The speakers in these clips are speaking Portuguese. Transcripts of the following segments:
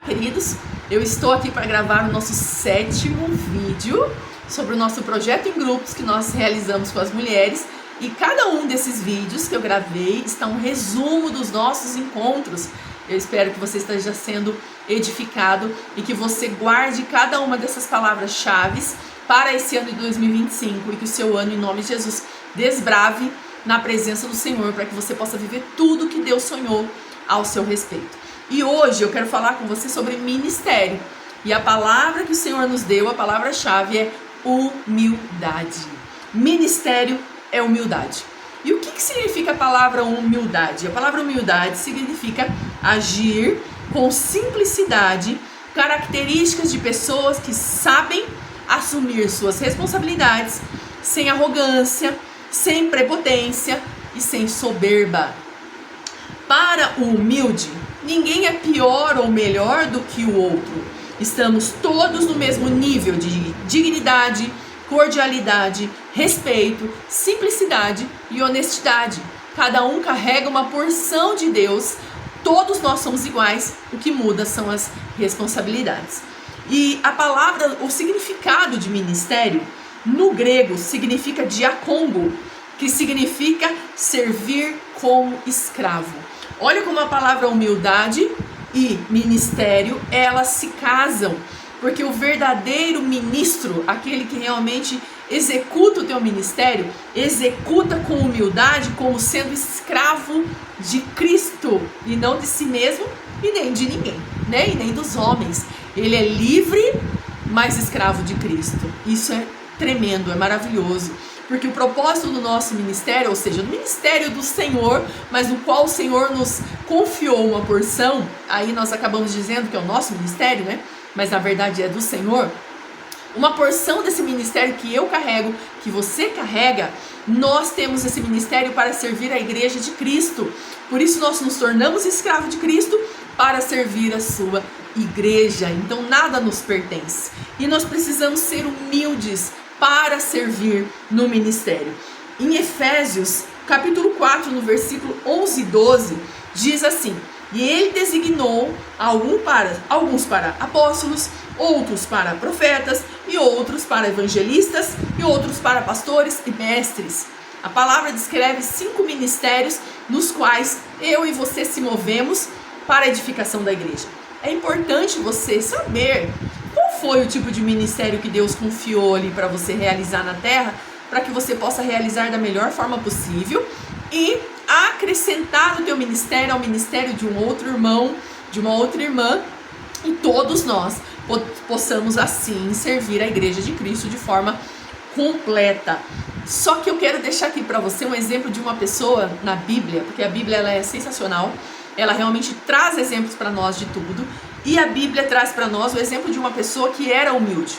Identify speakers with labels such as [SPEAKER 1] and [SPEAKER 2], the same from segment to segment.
[SPEAKER 1] Queridos, eu estou aqui para gravar o nosso 7º vídeo sobre o nosso projeto em grupos que nós realizamos com as mulheres, e cada um desses vídeos que eu gravei está um resumo dos nossos encontros. Eu espero que você esteja sendo edificado e que você guarde cada uma dessas palavras-chave para esse ano de 2025 e que o seu ano, em nome de Jesus, desbrave na presença do Senhor, para que você possa viver tudo que Deus sonhou ao seu respeito. E hoje eu quero falar com você sobre ministério. E a palavra que o Senhor nos deu, a palavra-chave é humildade. Ministério é humildade. E o que significa a palavra humildade? A palavra humildade significa agir com simplicidade, características de pessoas que sabem assumir suas responsabilidades sem arrogância, sem prepotência e sem soberba. Para o humilde, ninguém é pior ou melhor do que o outro. Estamos todos no mesmo nível de dignidade, cordialidade, respeito, simplicidade e honestidade. Cada um carrega uma porção de Deus. Todos nós somos iguais. O que muda são as responsabilidades. E a palavra, o significado de ministério, no grego significa diacongo, que significa servir como escravo. Olha como a palavra humildade e ministério, elas se casam, porque o verdadeiro ministro, aquele que realmente executa o teu ministério, executa com humildade, como sendo escravo de Cristo, e não de si mesmo e nem de ninguém, né? E nem dos homens. Ele é livre, mas escravo de Cristo. Isso é tremendo, é maravilhoso. Porque o propósito do nosso ministério, ou seja, do ministério do Senhor, mas no qual o Senhor nos confiou uma porção, aí nós acabamos dizendo que é o nosso ministério, né? Mas na verdade é do Senhor. Uma porção desse ministério que eu carrego, que você carrega, nós temos esse ministério para servir a igreja de Cristo. Por isso nós nos tornamos escravos de Cristo para servir a sua igreja. Então nada nos pertence. E nós precisamos ser humildes para servir no ministério. Em Efésios, capítulo 4, no versículo 11 e 12, diz assim: e ele designou alguns para apóstolos, outros para profetas, e outros para evangelistas, e outros para pastores e mestres. A palavra descreve 5 ministérios nos quais eu e você se movemos para a edificação da igreja. É importante você saber qual foi o tipo de ministério que Deus confiou ali para você realizar na terra, para que você possa realizar da melhor forma possível e acrescentar no teu ministério ao ministério de um outro irmão, de uma outra irmã, e todos nós possamos assim servir a igreja de Cristo de forma completa. Só que eu quero deixar aqui para você um exemplo de uma pessoa na Bíblia, porque a Bíblia ela é sensacional, ela realmente traz exemplos para nós de tudo, e a Bíblia traz para nós o exemplo de uma pessoa que era humilde,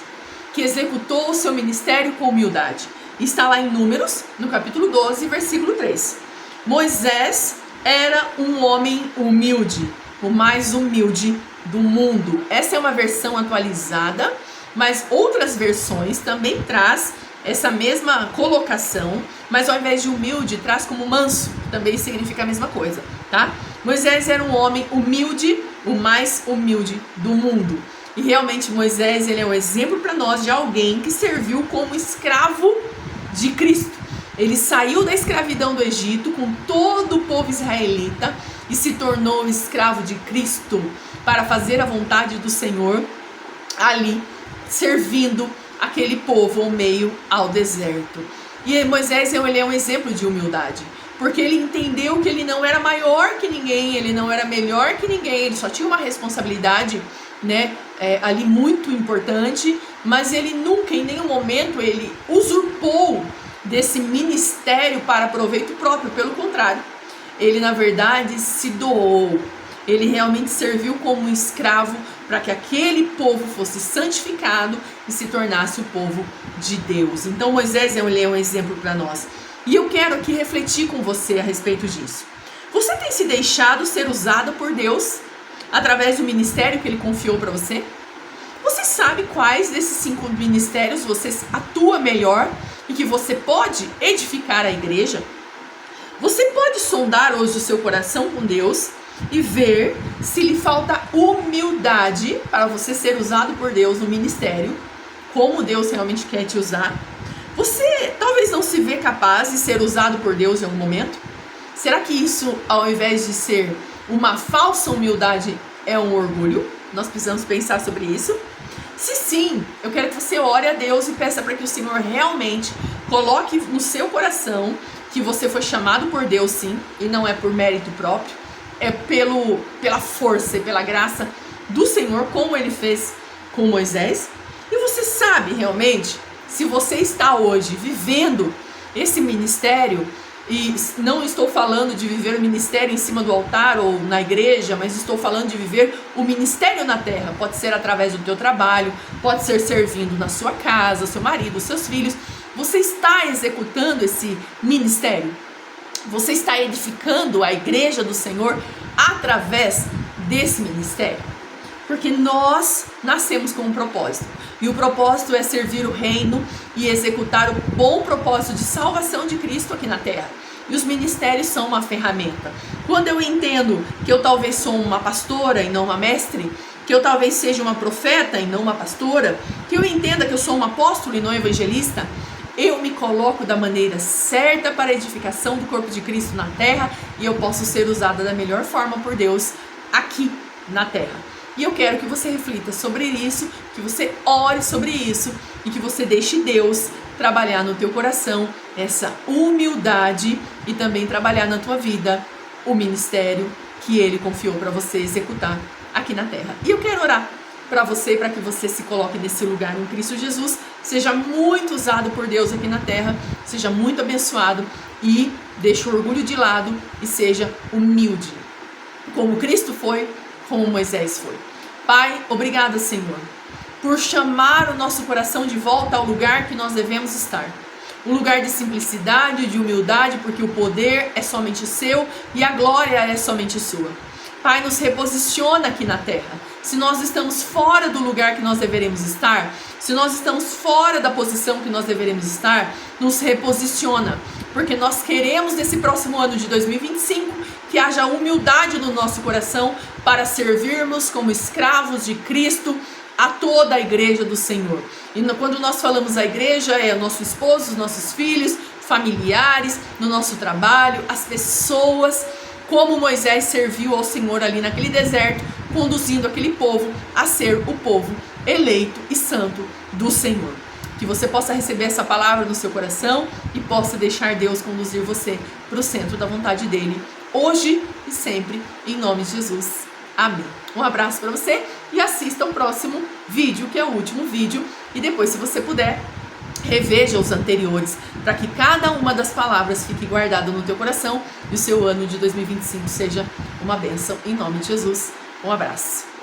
[SPEAKER 1] que executou o seu ministério com humildade. Está lá em Números, no capítulo 12, versículo 3. Moisés era um homem humilde, o mais humilde do mundo. Essa é uma versão atualizada, mas outras versões também traz essa mesma colocação, mas ao invés de humilde, traz como manso, que também significa a mesma coisa, tá? Moisés era um homem humilde, o mais humilde do mundo. E realmente Moisés, ele é um exemplo para nós de alguém que serviu como escravo de Cristo. Ele saiu da escravidão do Egito com todo o povo israelita e se tornou escravo de Cristo para fazer a vontade do Senhor ali, servindo aquele povo ao meio ao deserto. E Moisés, ele é um exemplo de humildade, porque ele entendeu que ele não era maior que ninguém, ele não era melhor que ninguém, ele só tinha uma responsabilidade, né, ali muito importante, mas ele nunca, em nenhum momento, ele usurpou desse ministério para proveito próprio. Pelo contrário, ele na verdade se doou, ele realmente serviu como um escravo para que aquele povo fosse santificado e se tornasse o povo de Deus. Então Moisés ele é um exemplo para nós. E eu quero aqui refletir com você a respeito disso. Você tem se deixado ser usado por Deus através do ministério que Ele confiou para você? Você sabe quais desses 5 ministérios você atua melhor e que você pode edificar a igreja? Você pode sondar hoje o seu coração com Deus e ver se lhe falta humildade para você ser usado por Deus no ministério, como Deus realmente quer te usar. Você talvez não se vê capaz de ser usado por Deus em algum momento? Será que isso, ao invés de ser uma falsa humildade, é um orgulho? Nós precisamos pensar sobre isso. Se sim, eu quero que você ore a Deus e peça para que o Senhor realmente coloque no seu coração que você foi chamado por Deus, sim, e não é por mérito próprio, é pela força e pela graça do Senhor, como Ele fez com Moisés. E você sabe realmente, se você está hoje vivendo esse ministério, e não estou falando de viver o ministério em cima do altar ou na igreja, mas estou falando de viver o ministério na terra. Pode ser através do teu trabalho, pode ser servindo na sua casa, seu marido, seus filhos. Você está executando esse ministério? Você está edificando a igreja do Senhor através desse ministério? Porque nós nascemos com um propósito. E o propósito é servir o reino e executar o bom propósito de salvação de Cristo aqui na terra. E os ministérios são uma ferramenta. Quando eu entendo que eu talvez sou uma pastora e não uma mestre, que eu talvez seja uma profeta e não uma pastora, que eu entenda que eu sou um apóstolo e não evangelista, eu me coloco da maneira certa para a edificação do corpo de Cristo na terra e eu posso ser usada da melhor forma por Deus aqui na terra. E eu quero que você reflita sobre isso, que você ore sobre isso e que você deixe Deus trabalhar no teu coração essa humildade e também trabalhar na tua vida o ministério que Ele confiou para você executar aqui na terra. E eu quero orar para você, para que você se coloque nesse lugar em Cristo Jesus, seja muito usado por Deus aqui na terra, seja muito abençoado e deixe o orgulho de lado e seja humilde, como Cristo foi, como Moisés foi. Pai, obrigada, Senhor, por chamar o nosso coração de volta ao lugar que nós devemos estar. Um lugar de simplicidade, de humildade, porque o poder é somente seu e a glória é somente sua. Pai, nos reposiciona aqui na terra. Se nós estamos fora do lugar que nós deveremos estar, se nós estamos fora da posição que nós deveremos estar, nos reposiciona, porque nós queremos nesse próximo ano de 2025 que haja humildade no nosso coração para servirmos como escravos de Cristo a toda a igreja do Senhor. E quando nós falamos a igreja, é o nosso esposo, os nossos filhos, familiares, no nosso trabalho, as pessoas, como Moisés serviu ao Senhor ali naquele deserto, conduzindo aquele povo a ser o povo eleito e santo do Senhor. Que você possa receber essa palavra no seu coração e possa deixar Deus conduzir você para o centro da vontade dEle, hoje e sempre, em nome de Jesus. Amém. Um abraço para você e assista o próximo vídeo, que é o último vídeo, e depois, se você puder, reveja os anteriores, para que cada uma das palavras fique guardada no teu coração e o seu ano de 2025 seja uma bênção, em nome de Jesus. Um abraço.